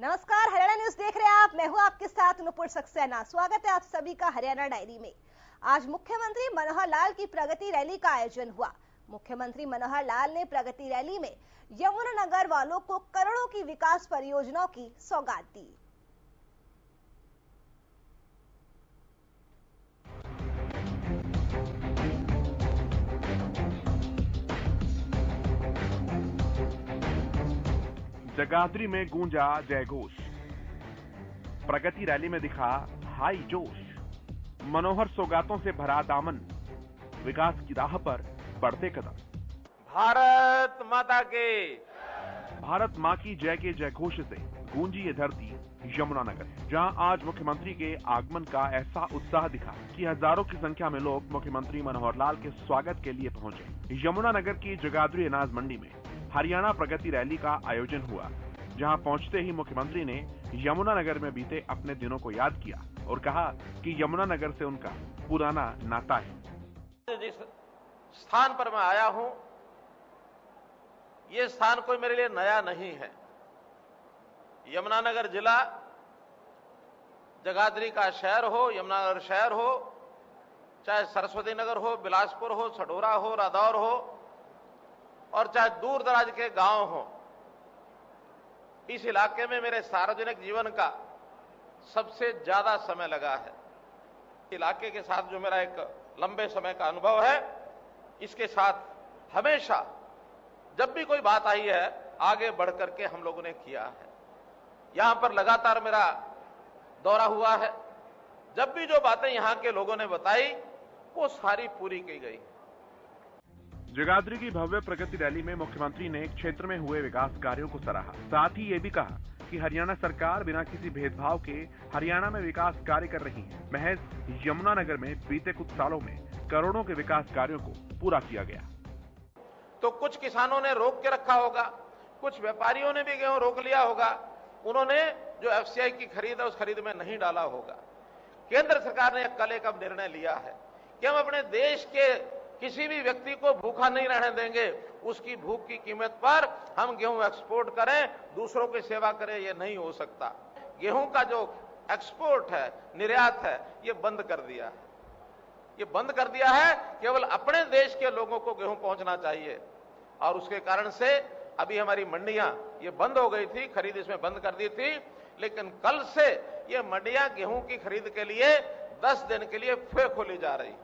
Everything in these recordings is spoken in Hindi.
नमस्कार, हरियाणा न्यूज देख रहे हैं आप। मैं हूं आपके साथ नुपुर सक्सेना। स्वागत है आप सभी का हरियाणा डायरी में। आज मुख्यमंत्री मनोहर लाल की प्रगति रैली का आयोजन हुआ। मुख्यमंत्री मनोहर लाल ने प्रगति रैली में यमुनानगर वालों को करोड़ों की विकास परियोजनाओं की सौगात दी। जगाधरी में गूंजा जय घोष। प्रगति रैली में दिखा हाई जोश। मनोहर सौगातों से भरा दामन, विकास की राह पर बढ़ते कदम। भारत माता के भारत मां की जय के जय घोष से गूंजी ये धरती यमुनानगर, जहां आज मुख्यमंत्री के आगमन का ऐसा उत्साह दिखा कि हजारों की संख्या में लोग मुख्यमंत्री मनोहर लाल के स्वागत के लिए पहुंचे। यमुनानगर की जगाधरी अनाज मंडी में हरियाणा प्रगति रैली का आयोजन हुआ, जहां पहुंचते ही मुख्यमंत्री ने यमुनानगर में बीते अपने दिनों को याद किया और कहा कि यमुनानगर से उनका पुराना नाता है। जिस स्थान पर मैं आया हूं, ये स्थान कोई मेरे लिए नया नहीं है। यमुनानगर जिला, जगाधरी का शहर हो, यमुनानगर शहर हो, चाहे सरस्वती नगर हो, बिलासपुर हो, सडोरा हो, रादौर हो, और चाहे दूर दराज के गांव हो, इस इलाके में मेरे सार्वजनिक जीवन का सबसे ज्यादा समय लगा है। इलाके के साथ जो मेरा एक लंबे समय का अनुभव है, इसके साथ हमेशा जब भी कोई बात आई है, आगे बढ़ करके हम लोगों ने किया है। यहां पर लगातार मेरा दौरा हुआ है। जब भी जो बातें यहां के लोगों ने बताई, वो सारी पूरी की गई। जगाधरी की भव्य प्रगति रैली में मुख्यमंत्री ने क्षेत्र में हुए विकास कार्यों को सराहा। साथ ही ये भी कहा कि हरियाणा सरकार बिना किसी भेदभाव के हरियाणा में विकास कार्य कर रही है। महज यमुनानगर में बीते कुछ सालों में करोड़ों के विकास कार्यों को पूरा किया गया। तो कुछ किसानों ने रोक के रखा होगा, कुछ व्यापारियों ने भी गेहूं रोक लिया होगा। उन्होंने जो एफसीआई की खरीद है, उस खरीद में नहीं डाला होगा। केंद्र सरकार ने कल एक अब निर्णय लिया है कि हम अपने देश के किसी भी व्यक्ति को भूखा नहीं रहने देंगे। उसकी भूख की कीमत पर हम गेहूं एक्सपोर्ट करें, दूसरों की सेवा करें, यह नहीं हो सकता। गेहूं का जो एक्सपोर्ट है, निर्यात है, ये बंद कर दिया है। ये बंद कर दिया है। केवल अपने देश के लोगों को गेहूं पहुंचना चाहिए, और उसके कारण से अभी हमारी मंडियां ये बंद हो गई थी, खरीद इसमें बंद कर दी थी। लेकिन कल से ये मंडियां गेहूं की खरीद के लिए 10 दिन के लिए फिर खोली जा रही।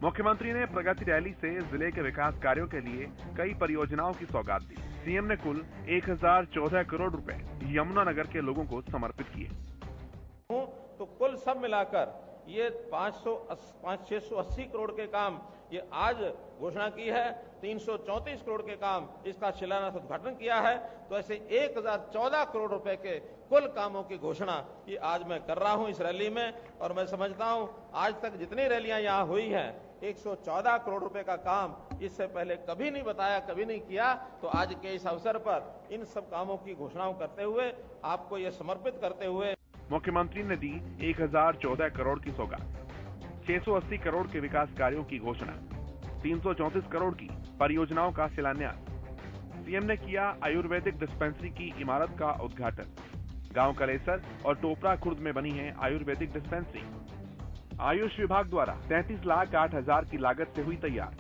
मुख्यमंत्री ने प्रगति रैली से जिले के विकास कार्यों के लिए कई परियोजनाओं की सौगात दी। सीएम ने कुल 1014 करोड़ रुपए यमुनानगर के लोगों को समर्पित किए। तो कुल सब मिलाकर ये 680 करोड़ के काम ये आज घोषणा की है। 334 करोड़ के काम इसका शिलान्यास उद्घाटन किया है। तो ऐसे 1014 करोड़ रुपए के कुल कामों की घोषणा ये आज मैं कर रहा हूं इस रैली में। और मैं समझता हूं आज तक जितनी रैलियां यहां हुई हैं, 114 करोड़ रुपए का काम इससे पहले कभी नहीं बताया, कभी नहीं किया। तो आज के इस अवसर पर इन सब कामों की घोषणाओं करते हुए, आपको ये समर्पित करते हुए, मुख्यमंत्री ने दी 1014 करोड़ की सौगात, 680 करोड़ के विकास कार्यों की घोषणा, 334 करोड़ की परियोजनाओं का शिलान्यास। सीएम ने किया आयुर्वेदिक डिस्पेंसरी की इमारत का उद्घाटन। गांव कलेसर और टोपरा खुर्द में बनी है आयुर्वेदिक डिस्पेंसरी। आयुष विभाग द्वारा 33,08,000 की लागत से हुई तैयार।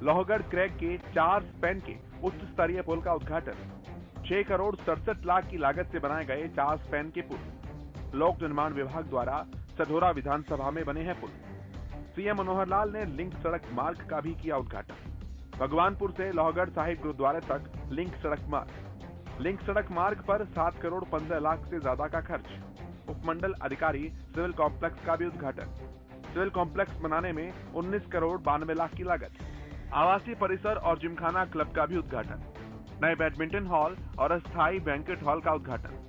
लोहगढ़ क्रैक के 4 स्पैन के उच्च स्तरीय पुल का उद्घाटन। 6 करोड़ 67 लाख की लागत से बनाए गए 4 स्पैन के पुल। लोक निर्माण विभाग द्वारा सढौरा विधानसभा में बने हैं पुल। सीएम मनोहर लाल ने लिंक सड़क मार्ग का भी किया उद्घाटन। भगवानपुर से लोहगढ़ साहिब गुरुद्वारे तक लिंक सड़क मार्ग। लिंक सड़क मार्ग पर 7 करोड़ 15 लाख से ज्यादा का खर्च। उपमंडल अधिकारी सिविल कॉम्प्लेक्स का भी उद्घाटन। सिविल कॉम्प्लेक्स बनाने में 19 करोड़ 92 लाख की लागत। आवासीय परिसर और जिमखाना क्लब का भी उद्घाटन। नए बैडमिंटन हॉल और अस्थायी बैंकेट हॉल का उद्घाटन।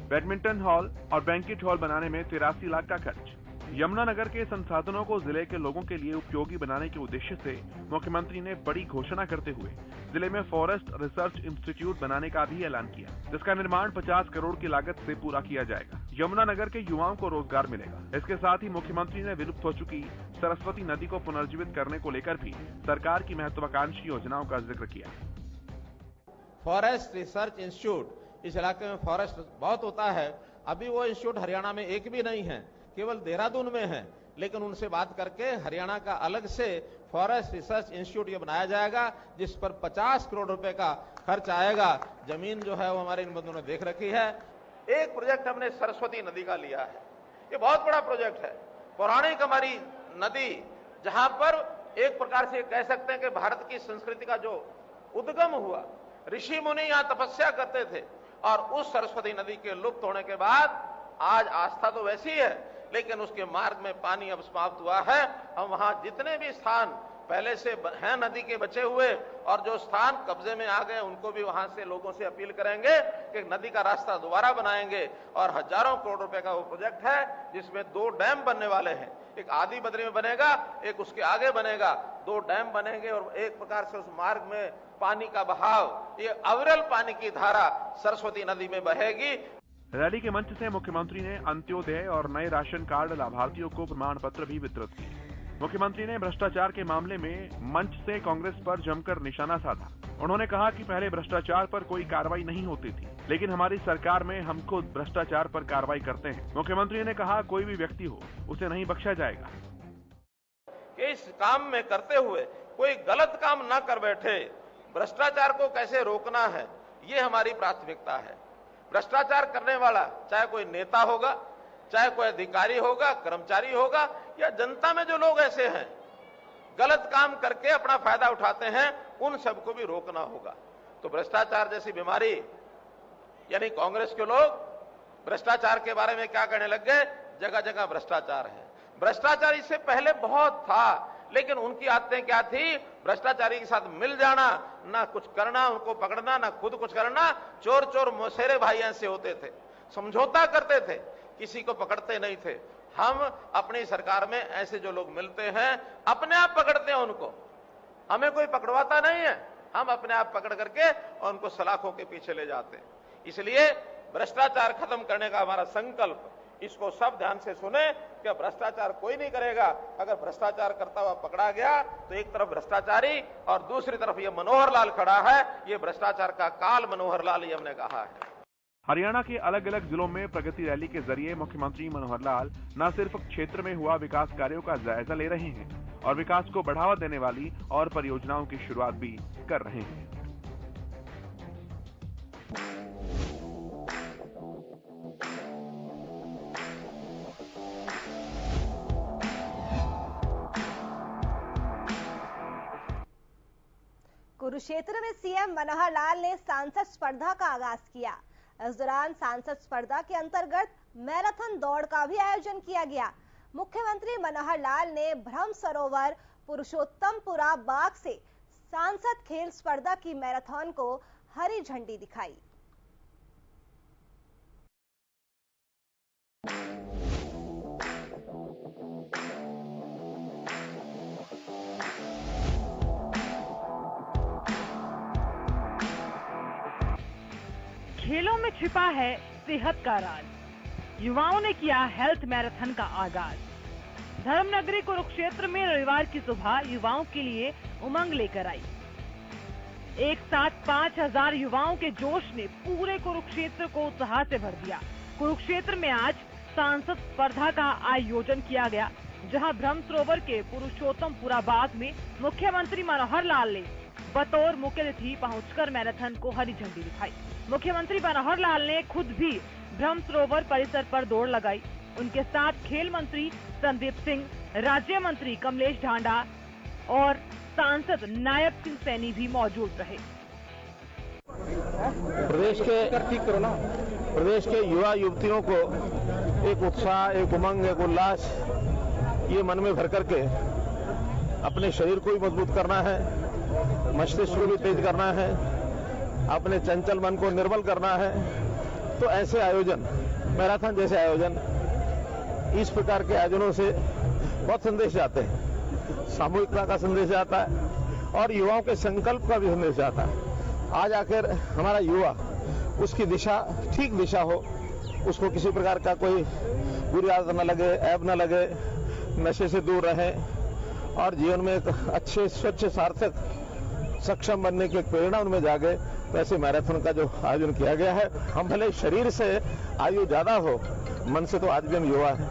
बैडमिंटन हॉल और बैंकेट हॉल बनाने में 83 लाख का खर्च। यमुनानगर के संसाधनों को जिले के लोगों के लिए उपयोगी बनाने के उद्देश्य से मुख्यमंत्री ने बड़ी घोषणा करते हुए जिले में फॉरेस्ट रिसर्च इंस्टीट्यूट बनाने का भी ऐलान किया, जिसका निर्माण 50 करोड़ की लागत से पूरा किया जाएगा। यमुनानगर के युवाओं को रोजगार मिलेगा। इसके साथ ही मुख्यमंत्री ने विलुप्त हो चुकी सरस्वती नदी को पुनर्जीवित करने को लेकर भी सरकार की महत्वाकांक्षी योजनाओं का जिक्र किया। फॉरेस्ट रिसर्च इंस्टीट्यूट इस इलाके में फॉरेस्ट बहुत होता है। अभी वो इंस्टीट्यूट हरियाणा में एक भी नहीं है, केवल देहरादून में है। लेकिन उनसे बात करके हरियाणा का अलग से फॉरेस्ट रिसर्च इंस्टीट्यूट ये बनाया जाएगा, जिस पर 50 करोड़ रुपए का खर्च आएगा। जमीन जो है वो हमारे इन बंधुओं ने देख रखी है। एक प्रोजेक्ट हमने सरस्वती नदी का लिया है, ये बहुत बड़ा प्रोजेक्ट है। पौराणिक हमारी नदी, जहां पर एक प्रकार से कह सकते हैं कि भारत की संस्कृति का जो उद्गम हुआ, ऋषि मुनि यहां तपस्या करते थे, और उस सरस्वती नदी के लुप्त होने के बाद आज आस्था तो वैसी है, लेकिन उसके मार्ग में पानी अब समाप्त हुआ है। हम वहां जितने भी स्थान पहले से हैं नदी के बचे हुए और जो स्थान कब्जे में आ गए, उनको भी वहां से लोगों से अपील करेंगे कि नदी का रास्ता दोबारा बनाएंगे। और हजारों करोड़ रुपए का वो प्रोजेक्ट है, जिसमें 2 डैम बनने वाले हैं। एक आदि बद्री में बनेगा, एक उसके आगे बनेगा। 2 डैम बनेंगे और एक प्रकार से उस मार्ग में पानी का बहाव, ये अविरल पानी की धारा सरस्वती नदी में बहेगी। रैली के मंच से मुख्यमंत्री ने अंत्योदय और नए राशन कार्ड लाभार्थियों को प्रमाण पत्र भी वितरित किए। मुख्यमंत्री ने भ्रष्टाचार के मामले में मंच से कांग्रेस पर जमकर निशाना साधा। उन्होंने कहा कि पहले भ्रष्टाचार पर कोई कार्रवाई नहीं होती थी, लेकिन हमारी सरकार में हम खुद भ्रष्टाचार पर कार्रवाई करते हैं। मुख्यमंत्री ने कहा, कोई भी व्यक्ति हो, उसे नहीं बख्शा जाएगा। कि इस काम में करते हुए कोई गलत काम ना कर बैठे, भ्रष्टाचार को कैसे रोकना है, ये हमारी प्राथमिकता है। भ्रष्टाचार करने वाला चाहे कोई नेता होगा, चाहे कोई अधिकारी होगा, कर्मचारी होगा, या जनता में जो लोग ऐसे हैं गलत काम करके अपना फायदा उठाते हैं, उन सबको भी रोकना होगा। तो भ्रष्टाचार जैसी बीमारी, यानी कांग्रेस के लोग भ्रष्टाचार के बारे में क्या कहने लग गए, जगह जगह भ्रष्टाचार है। भ्रष्टाचार इससे पहले बहुत था, लेकिन उनकी आदतें क्या थी, भ्रष्टाचारी के साथ मिल जाना, ना कुछ करना, उनको पकड़ना, ना खुद कुछ करना। चोर चोर मौसेरे भाई ऐसे होते थे, समझौता करते थे, किसी को पकड़ते नहीं थे। हम अपनी सरकार में ऐसे जो लोग मिलते हैं, अपने आप पकड़ते हैं उनको, हमें कोई पकड़वाता नहीं है। हम अपने आप पकड़ करके और उनको सलाखों के पीछे ले जाते हैं। इसलिए भ्रष्टाचार खत्म करने का हमारा संकल्प, इसको सब ध्यान से सुने कि भ्रष्टाचार कोई नहीं करेगा। अगर भ्रष्टाचार करता हुआ पकड़ा गया तो एक तरफ भ्रष्टाचारी और दूसरी तरफ ये मनोहर लाल खड़ा है। ये भ्रष्टाचार का काल मनोहर लाल, ये हमने कहा है। हरियाणा के अलग अलग जिलों में प्रगति रैली के जरिए मुख्यमंत्री मनोहर लाल न सिर्फ क्षेत्र में हुआ विकास कार्यों का जायजा ले रहे हैं और विकास को बढ़ावा देने वाली और परियोजनाओं की शुरुआत भी कर रहे हैं। कुरुक्षेत्र में सीएम मनोहर लाल ने सांसद स्पर्धा का आगाज किया। इस दौरान सांसद स्पर्धा के अंतर्गत मैराथन दौड़ का भी आयोजन किया गया। मुख्यमंत्री मनोहर लाल ने ब्रह्म सरोवर पुरुषोत्तमपुरा बाग से सांसद खेल स्पर्धा की मैराथन को हरी झंडी दिखाई। खेलों में छिपा है सेहत का राज। युवाओं ने किया हेल्थ मैराथन का आगाज। धर्मनगरी कुरुक्षेत्र में रविवार की सुबह युवाओं के लिए उमंग लेकर आई। एक साथ 5000 युवाओं के जोश ने पूरे कुरुक्षेत्र को उत्साह से भर दिया। कुरुक्षेत्र में आज सांसद स्पर्धा का आयोजन किया गया, जहां ब्रह्म सरोवर के पुरुषोत्तमपुरा बाग में मुख्यमंत्री मनोहर लाल ने बतौर मुख्य अतिथि पहुंचकर मैराथन को हरी झंडी दिखाई। मुख्यमंत्री मनोहर लाल ने खुद भी ब्रह्म सरोवर परिसर पर दौड़ लगाई। उनके साथ खेल मंत्री संदीप सिंह, राज्य मंत्री कमलेश ढांडा और सांसद नायब सिंह सैनी भी मौजूद रहे। प्रदेश के युवा युवतियों को एक उत्साह, एक उमंग, एक उल्लास ये मन में भर करके अपने शरीर को भी मजबूत करना है, मस्तिष्क को भी तेज करना है, अपने चंचल मन को निर्मल करना है। तो ऐसे आयोजन, मैराथन जैसे आयोजन, इस प्रकार के आयोजनों से बहुत संदेश जाते हैं। सामूहिकता का संदेश आता है और युवाओं के संकल्प का भी संदेश आता है। आज आखिर हमारा युवा, उसकी दिशा ठीक दिशा हो, उसको किसी प्रकार का कोई बुरी आदत न लगे, ऐब न लगे, नशे से दूर रहे और जीवन में एक अच्छे, स्वच्छ, सार्थक, सक्षम बनने की एक प्रेरणा उनमें जागे। तो ऐसे मैराथन का जो आयोजन किया गया है, हम भले शरीर से आयु ज्यादा हो, मन से तो आज भी हम युवा हैं।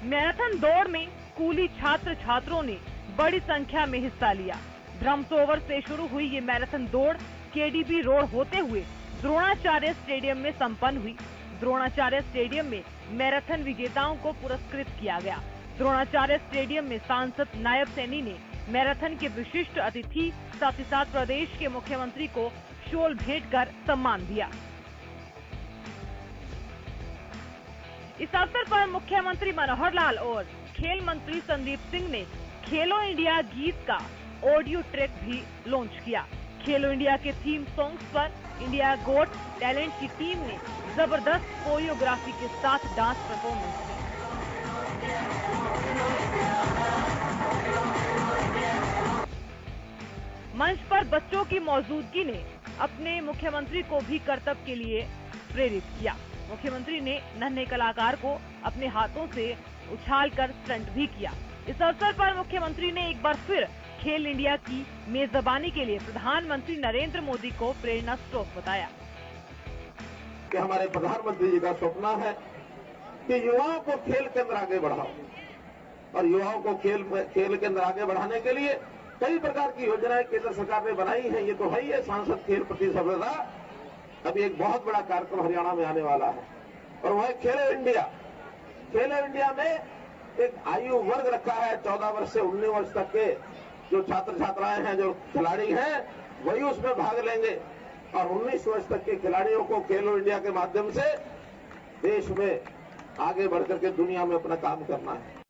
मैराथन दौड़ में स्कूली छात्र छात्रों ने बड़ी संख्या में हिस्सा लिया। ब्रह्मसरोवर से शुरू हुई ये मैराथन दौड़ केडीबी रोड होते हुए द्रोणाचार्य स्टेडियम में संपन्न हुई। द्रोणाचार्य स्टेडियम में मैराथन विजेताओं को पुरस्कृत किया गया। द्रोणाचार्य स्टेडियम में सांसद नायब सैनी ने मैराथन के विशिष्ट अतिथि साथ ही साथ प्रदेश के मुख्यमंत्री को शॉल भेंट कर सम्मान दिया। इस अवसर पर मुख्यमंत्री मनोहर लाल और खेल मंत्री संदीप सिंह ने खेलो इंडिया गीत का ऑडियो ट्रैक भी लॉन्च किया। खेलो इंडिया के थीम सॉन्ग्स पर इंडिया गोट टैलेंट की टीम ने जबरदस्त कोरियोग्राफी के साथ डांस परफॉर्मेंस की। मंच पर बच्चों की मौजूदगी ने अपने मुख्यमंत्री को भी कर्तव्य के लिए प्रेरित किया। मुख्यमंत्री ने नन्हे कलाकार को अपने हाथों से उछालकर स्टंट भी किया। इस अवसर पर मुख्यमंत्री ने एक बार फिर खेल इंडिया की मेजबानी के लिए प्रधानमंत्री नरेंद्र मोदी को प्रेरणा स्रोत बताया। कि हमारे प्रधानमंत्री जी का सपना है कि युवाओं को खेल के अंदर आगे बढ़ाओ, और युवाओं को खेल के अंदर आगे बढ़ाने के लिए कई प्रकार की योजनाएं केंद्र सरकार ने बनाई हैं। ये तो है ही है, सांसद खेल प्रतिस्पर्धा। अभी एक बहुत बड़ा कार्यक्रम हरियाणा में आने वाला है, और वह है खेलो इंडिया। खेलो इंडिया में एक आयु वर्ग रखा है, 14 वर्ष से 19 वर्ष तक के जो छात्र छात्राएं हैं, जो खिलाड़ी हैं, वही उसमें भाग लेंगे। और 19 वर्ष तक के खिलाड़ियों को खेलो इंडिया के माध्यम से देश में आगे बढ़कर के दुनिया में अपना काम करना है।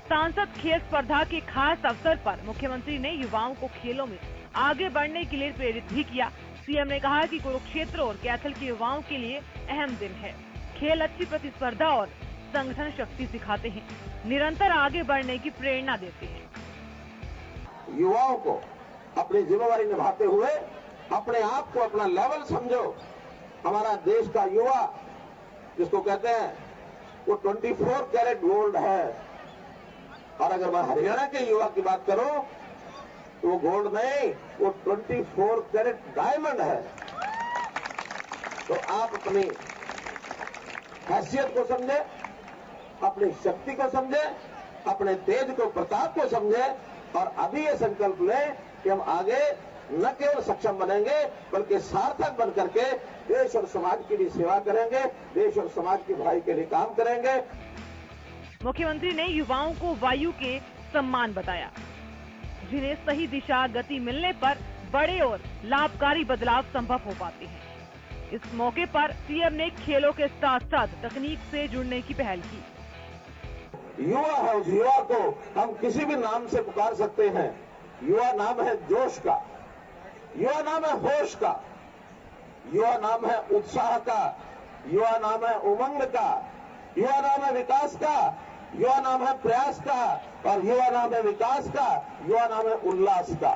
सांसद खेल स्पर्धा के खास अवसर पर मुख्यमंत्री ने युवाओं को खेलों में आगे बढ़ने के लिए प्रेरित भी किया। सीएम ने कहा कि कुरुक्षेत्र और कैथल के युवाओं के लिए अहम दिन है। खेल अच्छी प्रतिस्पर्धा और संगठन शक्ति सिखाते हैं, निरंतर आगे बढ़ने की प्रेरणा देते हैं। युवाओं को अपनी जिम्मेवारी निभाते हुए अपने आप को अपना लेवल समझो। हमारा देश का युवा, जिसको कहते हैं, वो 24 कैरेट गोल्ड है, और अगर मैं हरियाणा के युवा की बात करूं तो वो गोल्ड नहीं, वो 24 कैरेट डायमंड है। तो आप अपनी हैसियत को समझे, अपनी शक्ति को समझे, अपने तेज को, प्रताप को समझे, और अभी ये संकल्प लें कि हम आगे न केवल सक्षम बनेंगे बल्कि सार्थक बन करके देश और समाज की भी सेवा करेंगे, देश और समाज की भलाई के लिए काम करेंगे। मुख्यमंत्री ने युवाओं को वायु के सम्मान बताया, जिन्हें सही दिशा गति मिलने पर बड़े और लाभकारी बदलाव संभव हो पाते हैं। इस मौके पर सीएम ने खेलों के साथ साथ तकनीक से जुड़ने की पहल की। युवा है, उस युवा को हम किसी भी नाम से पुकार सकते हैं। युवा नाम है जोश का, युवा नाम है होश का, युवा नाम है उत्साह का, युवा नाम है उमंग का, युवा नाम है विकास का, युवा नाम है प्रयास का, और युवा नाम है विकास का, युवा नाम है उल्लास का।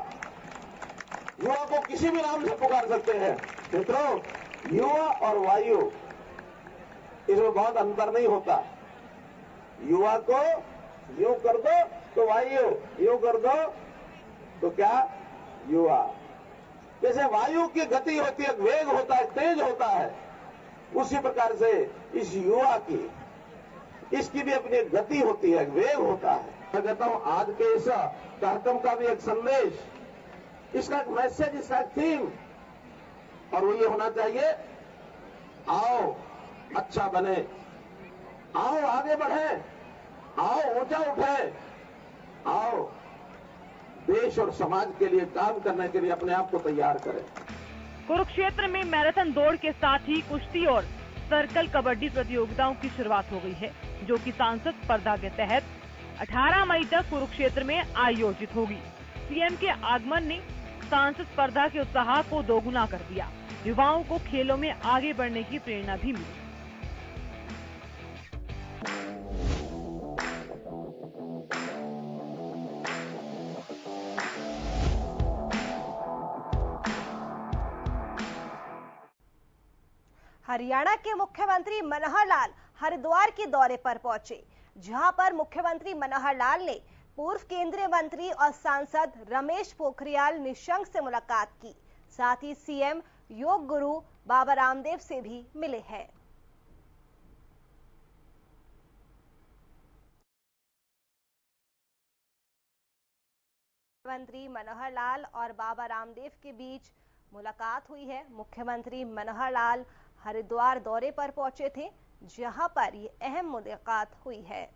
युवा को किसी भी नाम से पुकार सकते हैं। मित्रों, युवा और वायु, इसमें बहुत अंतर नहीं होता। युवा को यूं कर दो तो वायु, यूं कर दो तो क्या युवा। जैसे वायु की गति होती है, वेग होता है, तेज होता है, उसी प्रकार से इस युवा की, इसकी भी अपनी गति होती है, वेग होता है। मैं कहता हूं आज के इस कार्यक्रम का भी एक संदेश, इसका एक मैसेज, इसका एक थीम, और वो ये होना चाहिए, आओ अच्छा बने, आओ आगे बढ़े, आओ ऊंचा उठे, आओ देश और समाज के लिए काम करने के लिए अपने आप को तैयार करें। कुरुक्षेत्र में मैराथन दौड़ के साथ ही कुश्ती और सर्कल कबड्डी प्रतियोगिताओं की शुरुआत हो गई है, जो कि सांसद स्पर्धा के तहत 18 मई तक कुरुक्षेत्र में आयोजित होगी। सीएम के आगमन ने सांसद स्पर्धा के उत्साह को दोगुना कर दिया। युवाओं को खेलों में आगे बढ़ने की प्रेरणा भी मिली। हरियाणा के मुख्यमंत्री मनोहर लाल हरिद्वार के दौरे पर पहुंचे, जहां पर मुख्यमंत्री मनोहर लाल ने पूर्व केंद्रीय मंत्री और सांसद रमेश पोखरियाल निशंक से मुलाकात की। साथ ही सीएम योग गुरु बाबा रामदेव से भी मिले हैं। मुख्यमंत्री मनोहर लाल और बाबा रामदेव के बीच मुलाकात हुई है। मुख्यमंत्री मनोहर लाल हरिद्वार दौरे पर पहुंचे थे, जहां पर ये अहम मुलाकात हुई है।